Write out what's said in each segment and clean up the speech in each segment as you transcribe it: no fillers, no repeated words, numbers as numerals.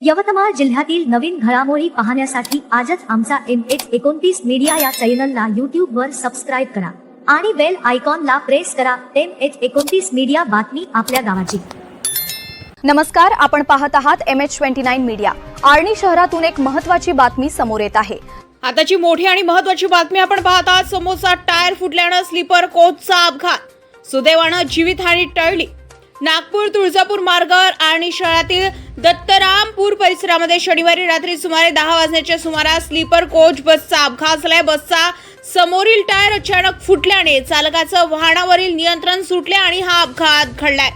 यवतमाळ जिल्ह्यातील नवीन घडामोडी पाहण्यासाठी आजच आमचा MH29 मीडिया या चॅनलला YouTube वर सबस्क्राईब करा आणि बेल आयकॉनला प्रेस करा। MH29 मीडिया, बातमी आपल्या गावाची। नमस्कार, आपण पाहत आहात MH29 मीडिया। आर्णी शहरातून एक महत्त्वाची बातमी समोर येत आहे। आताची मोठी आणि महत्त्वाची बातमी आपण पाहत आहात। समोरचा टायर फुटल्याने स्लीपर कोचचा अपघात, सुदैवाने जीवितहानी टळली। नागपूर तुळजापूर मार्ग आणि शहरातील दत्तरामपूर परिसरामध्ये शनिवारी रात्री सुमारे 10 वाजण्याच्या सुमारास स्लीपर कोच बसचा अपघात झालाय। बसचा समोरील टायर अचानक फुटल्याने चालकाचं वाहनावरील नियंत्रण सुटले आणि हा अपघात घडलाय।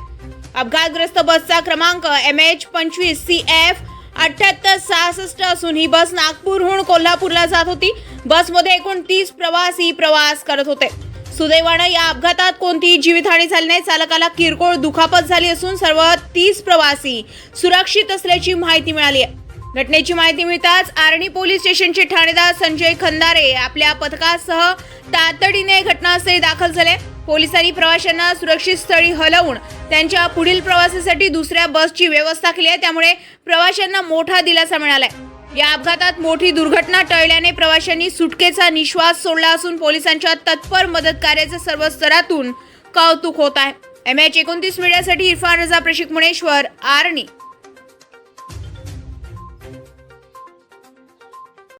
अपघातग्रस्त बसचा क्रमांक MH25 CF 7866 असून ही बस नागपूरहून कोल्हापूरला जात होती। बसमध्ये एकूण 30 प्रवासी प्रवास करत होते। सुदैवाने या अपघातात कोणतीही जीवितहानी झाली नाही। चालकाला किरकोळ दुखापत झाली असून सर्व 30 प्रवासी सुरक्षित असल्याची माहिती मिळाली आहे। घटनेची माहिती मिळताच आर्णी पोलीस स्टेशनचे ठाणेदार संजय खंदारे आपल्या पथकासह तातडीने घटनास्थळी दाखल झाले। पोलिसांनी प्रवाशांना सुरक्षित स्थळी हलवून त्यांच्या पुढील प्रवासासाठी दुसऱ्या बसची व्यवस्था केली आहे। त्यामुळे प्रवाशांना मोठा दिलासा मिळालाय। या अपघातात मोठी दुर्घटना टळल्याने प्रवाशांनी सुटकेचा निश्वास सोडला असून पोलिसांच्या तत्पर मदत कार्याचे सर्व स्तरातून कौतुक होत आहे। MH29 मीडियासाठी इरफान रजा, प्रशिक मुनेश्वर, आर्णी।